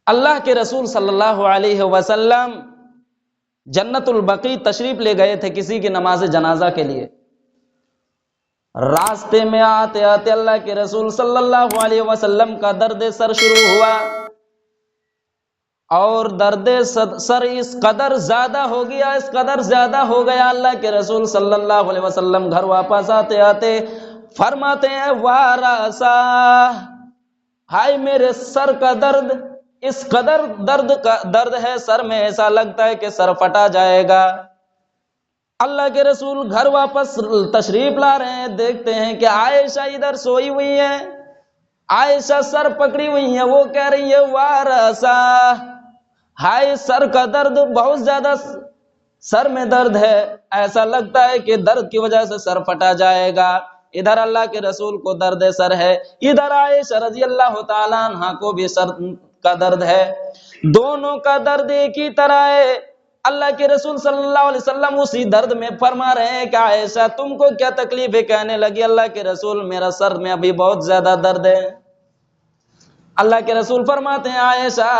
اللہ کے رسول صلی اللہ علیہ وسلم جنت البقیع تشریف لے گئے تھے کسی کی نماز جنازہ کے لیے. راستے میں آتے آتے اللہ کے رسول صلی اللہ علیہ وسلم کا درد سر شروع ہوا، اور درد سر اس قدر زیادہ ہو گیا، اس قدر زیادہ ہو گیا. اللہ کے رسول صلی اللہ علیہ وسلم گھر واپس آتے آتے فرماتے ہیں وارسا، ہائے میرے سر کا درد، اس قدر درد ہے سر میں، ایسا لگتا ہے کہ سر پھٹا جائے گا. اللہ کے رسول گھر واپس تشریف لا رہے ہیں، دیکھتے ہیں کہ عائشہ ادھر سوئی ہوئی ہے، عائشہ سر پکڑی ہوئی ہے، وہ کہہ رہی ہے وارسا، ہائے سر کا درد بہت زیادہ، سر میں درد ہے، ایسا لگتا ہے کہ درد کی وجہ سے سر پھٹا جائے گا. ادھر اللہ کے رسول کو درد سر ہے، ادھر عائشہ رضی اللہ تعالیٰ عنہا کو بھی سر کا درد ہے، دونوں کا درد ایک ہی طرح ہے. اللہ کے رسول صلی اللہ علیہ وسلم اسی درد میں فرما رہے ہیں کہ عائشہ تم کو کیا تکلیف ہے؟ کہنے لگی اللہ کے رسول میرا سر میں ابھی بہت زیادہ درد ہے. اللہ کے رسول فرماتے ہیں عائشہ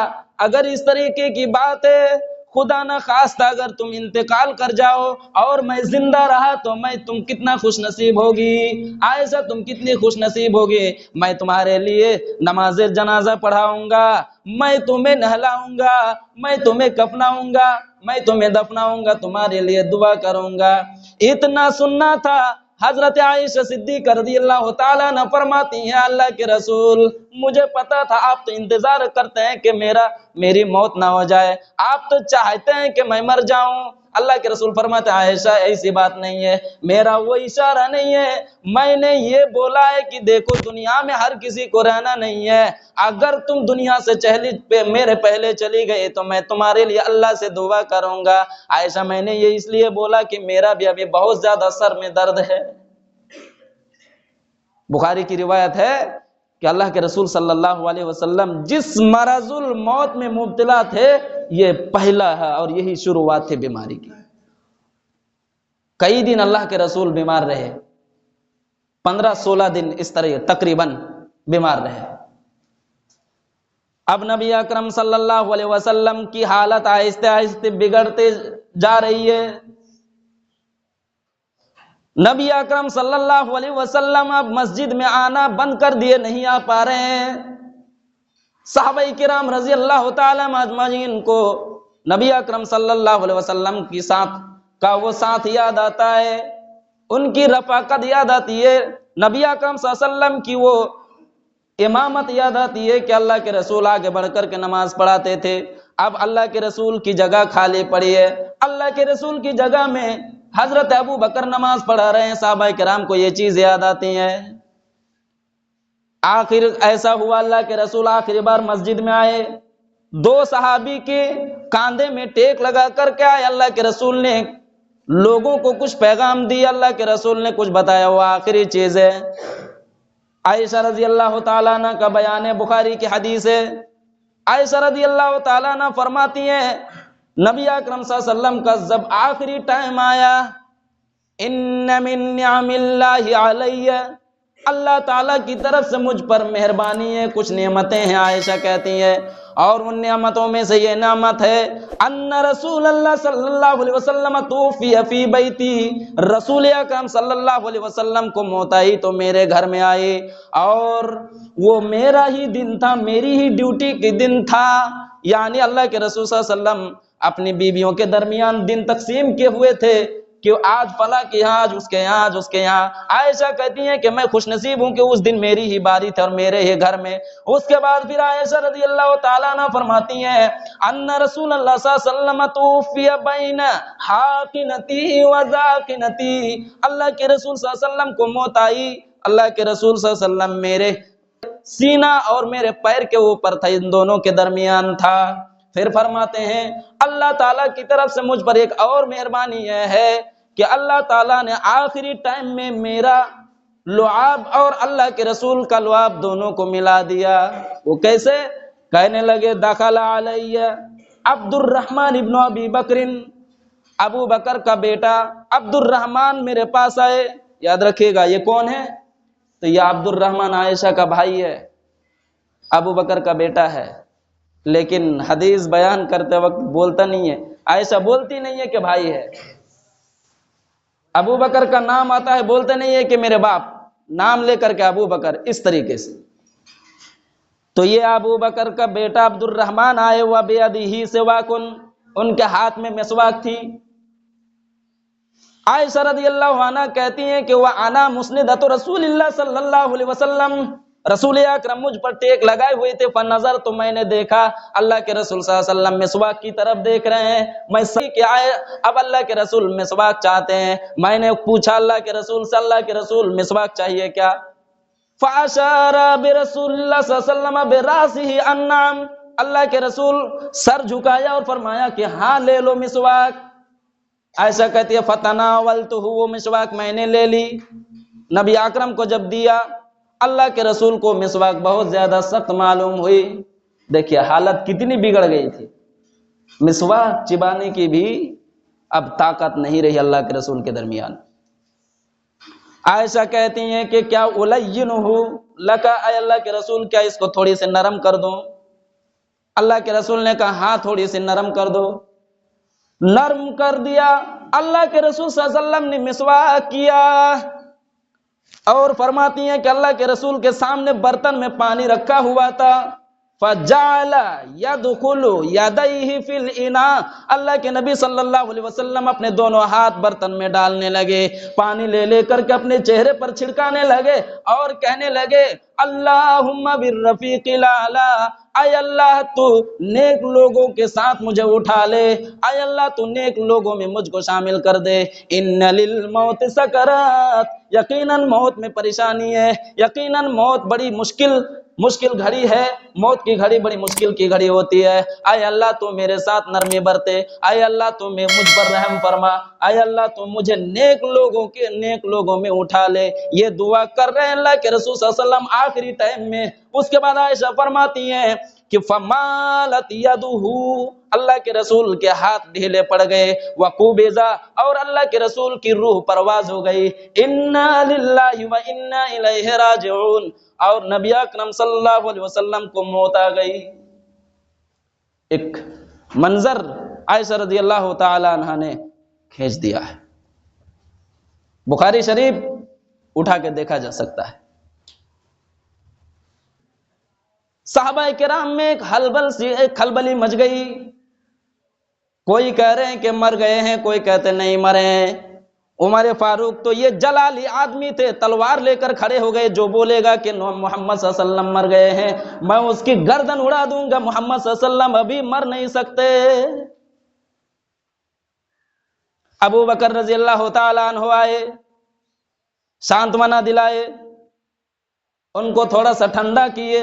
اگر اس طریقے کی بات ہے، خدا نہ خواستہ اگر تم انتقال کر جاؤ اور میں زندہ رہا تو میں تم کتنا خوش نصیب ہوگی، عائشہ تم کتنی خوش نصیب ہوگی، میں تمہارے لیے نماز جنازہ پڑھاؤں گا، میں تمہیں نہلاؤں گا، میں تمہیں کفناؤں گا، میں تمہیں دفناؤں گا، تمہارے لیے دعا کروں گا. اتنا سننا تھا. حضرت عائشہ صدیقہ رضی اللہ تعالیٰ عنہ فرماتی ہیں اللہ کے رسول مجھے پتا تھا آپ تو انتظار کرتے ہیں کہ میری موت نہ ہو جائے، آپ تو چاہتے ہیں کہ میں مر جاؤں. اللہ کے رسول فرماتے ہیں عائشہ ایسی بات نہیں ہے، میرا وہ اشارہ نہیں ہے، میں نے یہ بولا ہے کہ دیکھو دنیا میں ہر کسی کو رہنا نہیں ہے، اگر تم دنیا سے میرے پہلے چلی گئی تو میں تمہارے لیے اللہ سے دعا کروں گا. عائشہ میں نے یہ اس لیے بولا کہ میرا بھی ابھی بہت زیادہ سر میں درد ہے. بخاری کی روایت ہے کہ اللہ کے رسول صلی اللہ علیہ وسلم جس مرض الموت میں مبتلا تھے یہ پہلا ہے اور یہی شروعات تھے بیماری کی. کئی دن اللہ کے رسول بیمار رہے، 15-16 دن اس طرح تقریباً بیمار رہے. اب نبی اکرم صلی اللہ علیہ وسلم کی حالت آہستہ آہستہ بگڑتے جا رہی ہے. نبی اکرم صلی اللہ علیہ وسلم اب مسجد میں آنا بند کر دیے، نہیں آ پا رہے ہیں. صحابہ کرام رضی اللہ تعالیٰ اجمعین کو نبی اکرم صلی اللہ علیہ وسلم کی ساتھ کا وہ ساتھ یاد آتا ہے، ان کی رفاقت یاد آتی ہے، نبی اکرم صلی اللہ علیہ وسلم کی وہ امامت یاد آتی ہے کہ اللہ کے رسول آگے بڑھ کر کے نماز پڑھاتے تھے. اب اللہ کے رسول کی جگہ خالی پڑی ہے، اللہ کے رسول کی جگہ میں حضرت ابو بکر نماز پڑھا رہے ہیں. صحابہ کرام کو یہ چیز یاد آتی ہے. آخر ایسا ہوا اللہ کے رسول آخری بار مسجد میں آئے، 2 صحابی کے کاندھے میں ٹیک لگا کر کے آئے. اللہ کے رسول نے لوگوں کو کچھ پیغام دی، اللہ کے رسول نے کچھ بتایا، وہ آخری چیز ہے. عائشہ رضی اللہ تعالیٰ عنہ کا بیان ہے، بخاری کی حدیث ہے. عائشہ رضی اللہ تعالیٰ عنہ فرماتی ہیں نبی اکرم صلی اللہ علیہ وسلم کا جب آخری ٹائم آیا، ان من نعم اللہ علیہ، اللہ تعالیٰ کی طرف سے مجھ پر مہربانی ہے، کچھ نعمتیں ہیں. عائشہ کہتی ہے اور ان نعمتوں میں سے یہ نعمت ہے ان رسول اللہ صلی اللہ علیہ وسلم توفی فی بیتی، رسول اکرم صلی اللہ علیہ وسلم کو موت آئی تو میرے گھر میں آئی، اور وہ میرا ہی دن تھا، میری ہی ڈیوٹی کی دن تھا. یعنی اللہ کے رسول صلی اللہ علیہ وسلم اپنی بیویوں کے درمیان دن تقسیم کیے ہوئے تھے کہ آج فلاں کے یہاں، آج اس کے یہاں، آج اس کے یہاں. عائشہ کہتی ہیں کہ میں خوش نصیب ہوں کہ اس دن میری ہی باری تھی اور میرے ہی گھر میں. اس کے بعد پھر عائشہ رضی اللہ تعالیٰ عنہ فرماتی ہیں ان رسول اللہ صلی اللہ علیہ وسلم توفی بین حاقنتی و ذاقنتی، اللہ کے رسول صلی اللہ علیہ وسلم کو موت آئی، اللہ کے رسول صلی اللہ علیہ وسلم میرے سینہ اور میرے پیر کے اوپر تھا، ان دونوں کے درمیان تھا. پھر فرماتے ہیں اللہ تعالیٰ کی طرف سے مجھ پر ایک اور مہربانی یہ ہے کہ اللہ تعالیٰ نے آخری ٹائم میں میرا لعاب اور اللہ کے رسول کا لعاب دونوں کو ملا دیا. وہ کیسے؟ کہنے لگے دخل علیہ عبد الرحمن ابن ابی بکر، ابو بکر کا بیٹا عبد الرحمن میرے پاس آئے. یاد رکھیے گا یہ کون ہے؟ تو یہ عبد الرحمن عائشہ کا بھائی ہے، ابو بکر کا بیٹا ہے. لیکن حدیث بیان کرتے وقت بولتا نہیں ہے، عائشہ بولتی نہیں ہے کہ بھائی ہے، ابو بکر کا نام آتا ہے بولتے نہیں ہے کہ میرے باپ، نام لے کر کے ابو بکر، اس طریقے سے۔ تو یہ ابو بکر کا بیٹا عبد الرحمن آئے ہوا بیدہ سواکن، ان کے ہاتھ میں مسواک تھی۔ عائشہ رضی اللہ عنہ کہتی ہیں کہ وہ انا مسندۃ رسول اللہ صلی اللہ علیہ وسلم، رسول اکرم مجھ پر ٹیک لگائے ہوئے تھے، فنظر تو میں نے دیکھا اللہ کے رسول صلی اللہ علیہ وسلم مسواک کی طرف دیکھ رہے ہیں، میں صحیح کہ آئے اب اللہ کے رسول مسواک چاہتے ہیں، میں نے پوچھا اللہ کے رسول سے، اللہ کے رسول مسواک چاہیے کیا؟ فاشار برسول اللہ صلی اللہ علیہ وسلم براسہ النعم، اللہ کے رسول سر جھکایا اور فرمایا کہ ہاں لے لو مسواک۔ عائشہ کہتی ہے فتناولتہ، وہ مسواک میں نے لے لی، نبی اکرم کو جب دیا، اللہ کے رسول کو مسواک بہت زیادہ سخت معلوم ہوئی۔ دیکھیے حالت کتنی بگڑ گئی تھی، مسواک چبانے کی بھی اب طاقت نہیں رہی اللہ کے رسول کے درمیان۔ عائشہ کہتی ہیں کہ کیا الینہ لک، اے اللہ کے رسول کیا اس کو تھوڑی سی نرم کر دوں؟ اللہ کے رسول نے کہا ہاں تھوڑی سی نرم کر دو، نرم کر دیا۔ اللہ کے رسول صلی اللہ علیہ وسلم نے مسواک کیا، اور فرماتی ہیں کہ اللہ کے رسول کے سامنے برتن میں پانی رکھا ہوا تھا، فجعل يدخل يديه في الاناء، اللہ کے نبی صلی اللہ علیہ وسلم اپنے دونوں ہاتھ برتن میں ڈالنے لگے، پانی لے لے کر کے اپنے چہرے پر چھڑکانے لگے اور کہنے لگے اللہم بالرفیق الاعلی، اے اللہ تو نیک لوگوں کے ساتھ مجھے اٹھا لے، اے اللہ تو نیک لوگوں میں مجھ کو شامل کر دے، ان للموت سکرات، یقیناً موت میں پریشانی ہے، یقیناً موت بڑی مشکل گھڑی ہے، موت کی گھڑی بڑی مشکل کی گھڑی ہوتی ہے، اے اللہ تو میرے ساتھ نرمی برتے، اے اللہ تو مجھ پر رحم فرما، اے اللہ تو مجھے نیک لوگوں میں اٹھا لے۔ یہ دعا کر رہے ہیں اللہ کے رسول صلی اللہ علیہ وسلم آخری ٹائم میں۔ اس کے بعد عائشہ فرماتی ہیں کہ فمالت یدہ، اللہ کے رسول کے ہاتھ ڈھیلے پڑ گئے، وقبضا، اور اللہ کے رسول کی روح پرواز ہو گئی، انا للہ و انا الیہ راجعون، اور نبی اکرم صلی اللہ علیہ وسلم کو موت آ گئی۔ ایک منظر عائشہ رضی اللہ تعالی عنہ نے کھینچ دیا ہے، بخاری شریف اٹھا کے دیکھا جا سکتا ہے۔ صحابہ کرام میں ایک کھلبلی مچ گئی، کوئی کہہ رہے ہیں کہ مر گئے ہیں، کوئی کہتے نہیں مرے ہیں۔ عمر فاروق تو یہ جلالی آدمی تھے، تلوار لے کر کھڑے ہو گئے، جو بولے گا کہ محمد صلی اللہ علیہ وسلم مر گئے ہیں میں اس کی گردن اڑا دوں گا، محمد صلی اللہ علیہ وسلم ابھی مر نہیں سکتے۔ ابو بکر رضی اللہ تعالیٰ عنہ آئے، سانتونا دلائے، ان کو تھوڑا سا ٹھنڈا کیے،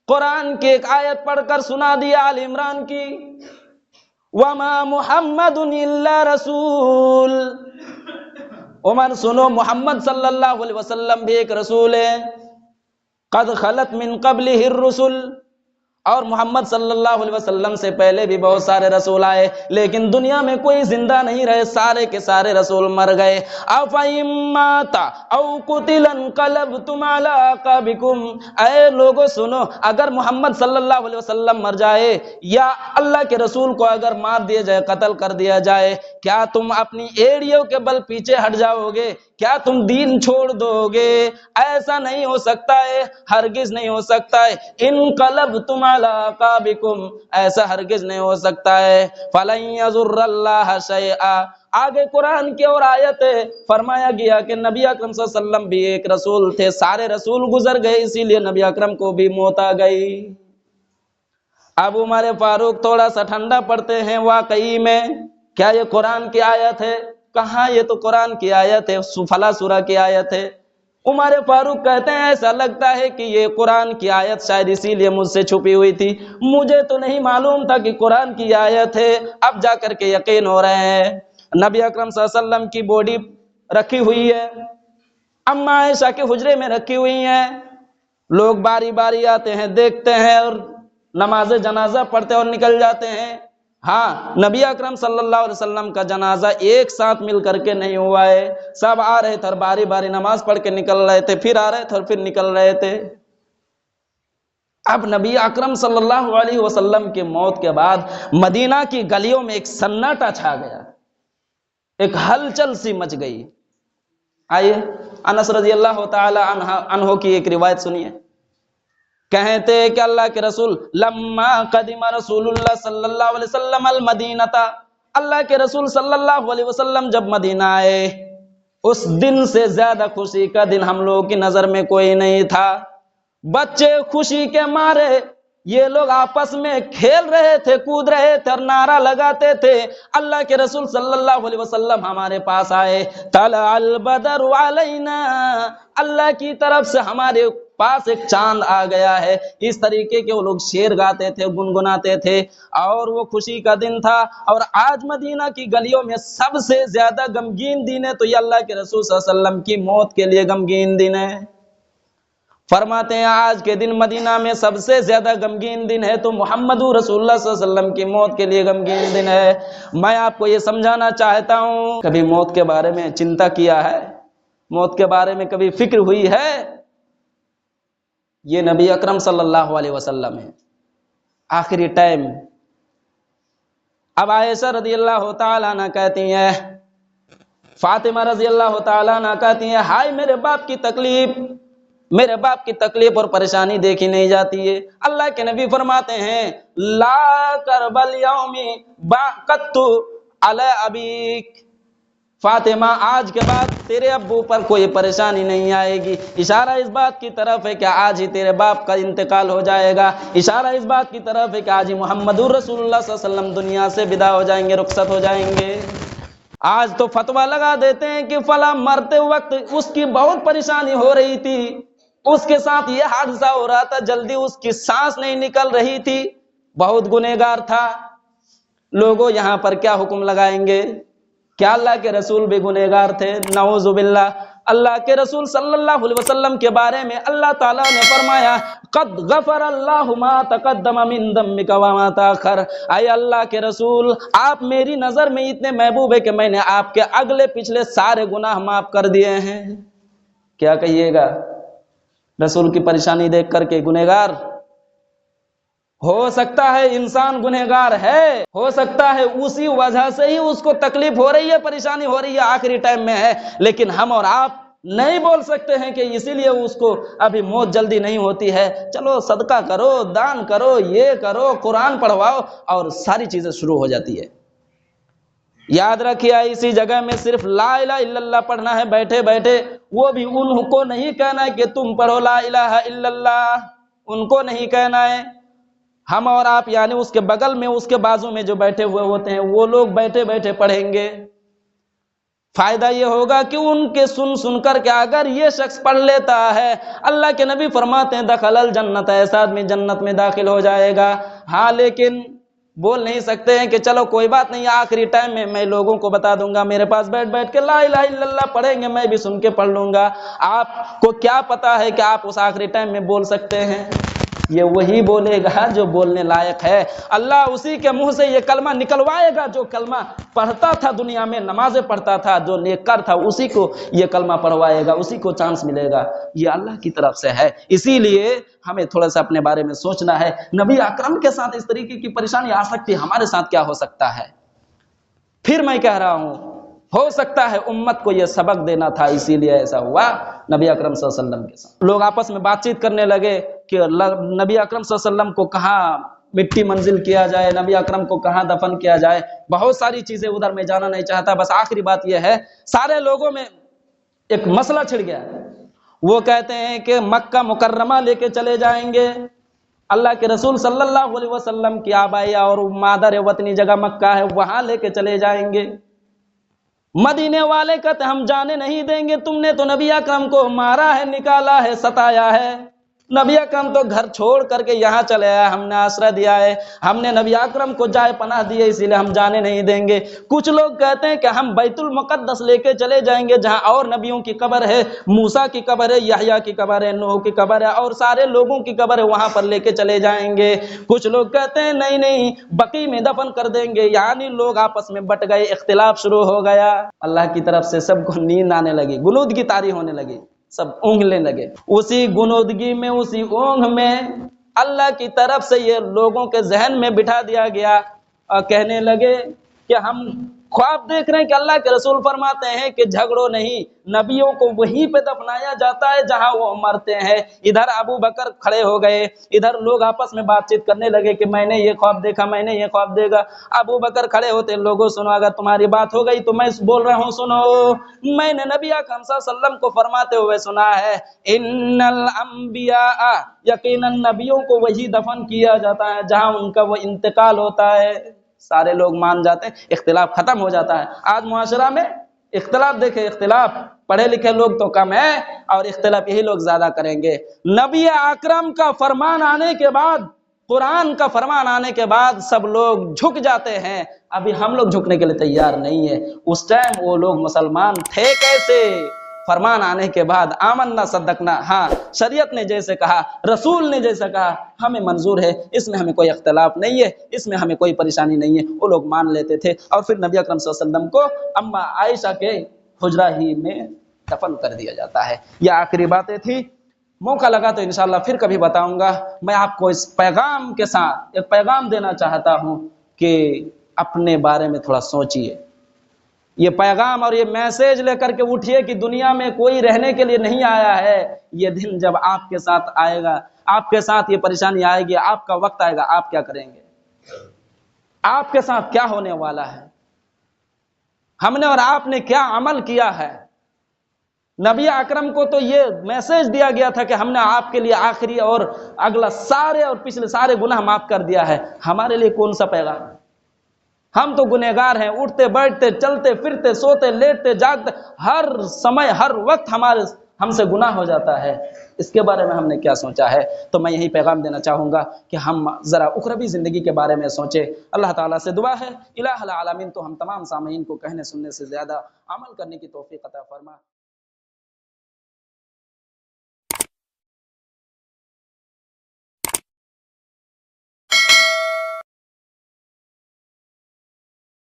قرآن کی ایک آیت پڑھ کر سنا دیا آل عمران کی، وَمَا مُحَمَّدٌ إِلَّا رَسُولٌ، عمر سنو محمد صلی اللہ علیہ وسلم بھی ایک رسول ہے، قَدْ خَلَتْ مِن قَبْلِهِ الرُّسُلُ، اور محمد صلی اللہ علیہ وسلم سے پہلے بھی بہت سارے رسول آئے، لیکن دنیا میں کوئی زندہ نہیں رہے، سارے کے سارے رسول مر گئے۔ أَفَإِن مَّاتَ أَوْ قُتِلَ انقلبتم علی اعقابکم، اے لوگوں سنو، اگر محمد صلی اللہ علیہ وسلم مر جائے یا اللہ کے رسول کو اگر مار دیا جائے، قتل کر دیا جائے، کیا تم اپنی ایڑیوں کے بل پیچھے ہٹ جاؤ گے؟ کیا تم دین چھوڑ دو گے؟ ایسا نہیں ہو سکتا ہے، ہرگز نہیں ہو سکتا ہے، انقلبتم علی اعقابکم، ایسا ہرگز نہیں ہو سکتا ہے، فلن یضر اللہ شیئا۔ آگے قرآن کی اور آیت ہے، فرمایا گیا کہ نبی اکرم صلی اللہ علیہ وسلم بھی ایک رسول تھے، سارے رسول گزر گئے، اسی لیے نبی اکرم کو بھی موت آ گئی۔ اب عمر فاروق تھوڑا سا ٹھنڈا پڑتے ہیں، واقعی میں کیا یہ قرآن کی آیت ہے؟ کہاں، یہ تو قرآن کی آیت ہے، فلاں سورہ کی آیت ہے۔ عمر فاروق کہتے ہیں ایسا لگتا ہے کہ یہ قرآن کی آیت شاید اسی لیے مجھ سے چھپی ہوئی تھی، مجھے تو نہیں معلوم تھا کہ قرآن کی آیت ہے، اب جا کر کے یقین ہو رہے ہیں۔ نبی اکرم صلی اللہ علیہ وسلم کی باڈی رکھی ہوئی ہے، اما عائشہ کے حجرے میں رکھی ہوئی ہیں، لوگ باری باری آتے ہیں، دیکھتے ہیں اور نماز جنازہ پڑھتے اور نکل جاتے ہیں۔ ہاں، نبی اکرم صلی اللہ علیہ وسلم کا جنازہ ایک ساتھ مل کر کے نہیں ہوا ہے، سب آ رہے تھے اور باری باری نماز پڑھ کے نکل رہے تھے، پھر آ رہے تھے اور پھر نکل رہے تھے۔ اب نبی اکرم صلی اللہ علیہ وسلم کے موت کے بعد مدینہ کی گلیوں میں ایک سناٹا چھا گیا، ایک ہلچل سی مچ گئی۔ آئیے انس رضی اللہ تعالی عنہ کی ایک روایت سنیے، کہتے کہ اللہ کے رسول لما قدم رسول اللہ صلی اللہ علیہ وسلم المدینہ، اللہ کے رسول صلی اللہ علیہ وسلم جب مدینہ آئے، اس دن سے زیادہ خوشی کا دن ہم لوگوں کی نظر میں کوئی نہیں تھا۔ بچے خوشی کے مارے یہ لوگ آپس میں کھیل رہے تھے، کود رہے تھے اور نعرہ لگاتے تھے۔ اللہ کے رسول صلی اللہ علیہ وسلم ہمارے پاس آئے، طلع البدر علینا، اللہ کی طرف سے ہمارے پاس ایک چاند آ گیا ہے۔ اس طریقے کے وہ لوگ شعر گاتے تھے، گنگناتے تھے، اور وہ خوشی کا دن تھا۔ اور آج مدینہ کی گلیوں میں سب سے زیادہ غمگین دن ہے تو یہ اللہ کے رسول صلی اللہ علیہ وسلم کی موت کے لیے غمگین دن ہے۔ فرماتے ہیں آج کے دن مدینہ میں سب سے زیادہ غمگین دن ہے تو محمد رسول اللہ صلی اللہ علیہ وسلم کی موت کے لیے غمگین دن ہے۔ میں آپ کو یہ سمجھانا چاہتا ہوں، کبھی موت کے بارے میں چنتا کیا ہے؟ موت کے بارے میں کبھی فکر ہوئی ہے؟ یہ نبی اکرم صلی اللہ علیہ وسلم ہے، آخری ٹائم۔ اب عائشہ رضی اللہ تعالیٰ عنہ کہتی ہیں، فاطمہ رضی اللہ تعالیٰ عنہ کہتی ہیں، ہائے میرے باپ کی تکلیف، میرے باپ کی تکلیف اور پریشانی دیکھی نہیں جاتی ہے۔ اللہ کے نبی فرماتے ہیں لا کرب الیوم قط علی ابیک، فاطمہ آج کے بعد تیرے ابو پر کوئی پریشانی نہیں آئے گی۔ اشارہ اس بات کی طرف ہے کہ آج ہی تیرے باپ کا انتقال ہو جائے گا، اشارہ اس بات کی طرف ہے کہ آج ہی محمد رسول اللہ صلی اللہ علیہ وسلم دنیا سے ودا ہو جائیں گے، رخصت ہو جائیں گے۔ آج تو فتویٰ لگا دیتے ہیں کہ فلاں مرتے وقت اس کی بہت پریشانی ہو رہی تھی، اس کے ساتھ یہ حادثہ ہو رہا تھا، جلدی اس کی سانس نہیں نکل رہی تھی، بہت گنہگار تھا۔ لوگوں یہاں پر کیا حکم لگائیں گے؟ کیا اللہ کے رسول بھی گنہگار تھے؟ نعوذ باللہ۔ اللہ کے رسول صلی اللہ علیہ وسلم کے بارے میں اللہ تعالیٰ نے فرمایا قد غفر اللہ ما تقدم من ذنبک وما تاخر، اے اللہ کے رسول آپ میری نظر میں اتنے محبوب ہے کہ میں نے آپ کے اگلے پچھلے سارے گناہ معاف کر دیے ہیں۔ کیا کہیے گا؟ رسول کی پریشانی دیکھ کر کے گنہگار ہو سکتا ہے، انسان گنہگار ہے، ہو سکتا ہے اسی وجہ سے ہی اس کو تکلیف ہو رہی ہے، پریشانی ہو رہی ہے، آخری ٹائم میں ہے، لیکن ہم اور آپ نہیں بول سکتے ہیں کہ اسی لیے اس کو ابھی موت جلدی نہیں ہوتی ہے۔ چلو صدقہ کرو، دان کرو، یہ کرو، قرآن پڑھواؤ، اور ساری چیزیں شروع ہو جاتی ہے۔ یاد رکھیے اسی جگہ میں صرف لا الہ الا اللہ پڑھنا ہے بیٹھے بیٹھے، وہ بھی ان کو نہیں کہنا ہے کہ تم پڑھو لا الہ الا اللہ، ان کو نہیں کہنا ہے۔ ہم اور آپ یعنی اس کے بغل میں، اس کے بازو میں جو بیٹھے ہوئے ہوتے ہیں وہ لوگ بیٹھے بیٹھے پڑھیں گے۔ فائدہ یہ ہوگا کہ ان کے سن کر کے اگر یہ شخص پڑھ لیتا ہے، اللہ کے نبی فرماتے ہیں دخل الجنت، ایسا آدمی جنت میں داخل ہو جائے گا۔ ہاں لیکن بول نہیں سکتے ہیں کہ چلو کوئی بات نہیں، آخری ٹائم میں لوگوں کو بتا دوں گا، میرے پاس بیٹھ بیٹھ کے لا الہ الا اللہ پڑھیں گے، میں بھی سن کے پڑھ لوں گا۔ آپ کو کیا پتا ہے کہ آپ اس آخری ٹائم میں بول سکتے ہیں؟ یہ وہی بولے گا جو بولنے لائق ہے۔ اللہ اسی کے منہ سے یہ کلمہ نکلوائے گا جو کلمہ پڑھتا تھا دنیا میں، نمازیں پڑھتا تھا، جو نیککار تھا اسی کو یہ کلمہ پڑھوائے گا، اسی کو چانس ملے گا۔ یہ اللہ کی طرف سے ہے، اسی لیے ہمیں تھوڑا سا اپنے بارے میں سوچنا ہے۔ نبی اکرم کے ساتھ اس طریقے کی پریشانی آ سکتی ہے، ہمارے ساتھ کیا ہو سکتا ہے؟ پھر میں کہہ رہا ہوں ہو سکتا ہے امت کو یہ سبق دینا تھا، اسی لیے ایسا ہوا نبی اکرم صلی اللہ علیہ وسلم کے ساتھ۔ لوگ آپس میں بات چیت کرنے لگے کہ نبی اکرم صلی اللہ علیہ وسلم کو کہاں مٹی منزل کیا جائے، نبی اکرم کو کہاں دفن کیا جائے، بہت ساری چیزیں ادھر میں جانا نہیں چاہتا، بس آخری بات یہ ہے سارے لوگوں میں ایک مسئلہ چھڑ گیا۔ وہ کہتے ہیں کہ مکہ مکرمہ لے کے چلے جائیں گے، اللہ کے رسول صلی اللہ علیہ وسلم کی آبائی اور مادر وطنی جگہ مکہ ہے، وہاں لے کے چلے جائیں گے۔ مدینے والے کہتے ہم جانے نہیں دیں گے، تم نے تو نبی اکرم کو مارا ہے، نکالا ہے، ستایا ہے، نبی اکرم تو گھر چھوڑ کر کے یہاں چلے آئے، ہم نے آسرا دیا ہے، ہم نے نبی اکرم کو جائے پناہ دی ہے، اسی لیے ہم جانے نہیں دیں گے۔ کچھ لوگ کہتے ہیں کہ ہم بیت المقدس لے کے چلے جائیں گے جہاں اور نبیوں کی قبر ہے، موسیٰ کی قبر ہے، یحییٰ کی قبر ہے، نوح کی قبر ہے، اور سارے لوگوں کی قبر ہے، وہاں پر لے کے چلے جائیں گے۔ کچھ لوگ کہتے ہیں نہیں نہیں بقیع میں دفن کر دیں گے، یعنی لوگ آپس میں بٹ گئے، اختلاف شروع ہو گیا۔ اللہ کی طرف سے سب کو نیند آنے لگی، غنودگی طاری ہونے لگی، سب اونگنے لگے۔ اسی غنودگی میں، اسی اونگ میں اللہ کی طرف سے یہ لوگوں کے ذہن میں بٹھا دیا گیا اور کہنے لگے کہ ہم خواب دیکھ رہے ہیں کہ اللہ کے رسول فرماتے ہیں کہ جھگڑو نہیں، نبیوں کو وہیں پہ دفنایا جاتا ہے جہاں وہ مرتے ہیں۔ ادھر ابو بکر کھڑے ہو گئے، ادھر لوگ آپس میں بات چیت کرنے لگے کہ میں نے یہ خواب دیکھا، میں نے یہ خواب دیکھا۔ ابو بکر کھڑے ہوتے، لوگوں سنو، اگر تمہاری بات ہو گئی تو میں بول رہا ہوں سنو، میں نے نبی اکرم صلی اللہ علیہ وسلم کو فرماتے ہوئے سنا ہے، ان الانبیاء، یقیناً نبیوں کو وہی دفن کیا جاتا ہے جہاں ان کا وہ انتقال ہوتا ہے۔ سارے لوگ مان جاتے ہیں، اختلاف ختم ہو جاتا ہے۔ آج معاشرہ میں اختلاف دیکھیں، اختلاف پڑھے لکھے لوگ تو کم ہیں اور اختلاف یہی لوگ زیادہ کریں گے۔ نبی اکرم کا فرمان آنے کے بعد، قرآن کا فرمان آنے کے بعد سب لوگ جھک جاتے ہیں، ابھی ہم لوگ جھکنے کے لیے تیار نہیں ہیں۔ اس ٹائم وہ لوگ مسلمان تھے کیسے؟ فرمان آنے کے بعد آمنا صدقنا، ہاں شریعت نے جیسے کہا، رسول نے جیسا کہا ہمیں منظور ہے، اس میں ہمیں کوئی اختلاف نہیں ہے، اس میں ہمیں کوئی پریشانی نہیں ہے، وہ لوگ مان لیتے تھے۔ اور پھر نبی اکرم صلی اللہ علیہ وسلم کو اما عائشہ کے حجرہ ہی میں دفن کر دیا جاتا ہے۔ یہ آخری باتیں تھی، موقع لگا تو انشاءاللہ پھر کبھی بتاؤں گا۔ میں آپ کو اس پیغام کے ساتھ ایک پیغام دینا چاہتا ہوں کہ اپنے بارے میں تھوڑا سوچئے۔ یہ پیغام اور یہ میسیج لے کر کے اٹھیے کہ دنیا میں کوئی رہنے کے لیے نہیں آیا ہے۔ یہ دن جب آپ کے ساتھ آئے گا، آپ کے ساتھ یہ پریشانی آئے گی، آپ کا وقت آئے گا، آپ کیا کریں گے؟ آپ کے ساتھ کیا ہونے والا ہے؟ ہم نے اور آپ نے کیا عمل کیا ہے؟ نبی اکرم کو تو یہ میسیج دیا گیا تھا کہ ہم نے آپ کے لیے آخری اور اگلا سارے اور پچھلے سارے گناہ معاف کر دیا ہے۔ ہمارے لیے کون سا پیغام ہے؟ ہم تو گنہگار ہیں، اٹھتے بیٹھتے چلتے پھرتے سوتے لیٹتے جاگتے ہر سمے ہر وقت ہم سے گناہ ہو جاتا ہے۔ اس کے بارے میں ہم نے کیا سوچا ہے؟ تو میں یہی پیغام دینا چاہوں گا کہ ہم ذرا اخروی زندگی کے بارے میں سوچیں۔ اللہ تعالیٰ سے دعا ہے الہ العالمین تو ہم تمام سامعین کو کہنے سننے سے زیادہ عمل کرنے کی توفیق عطا فرما۔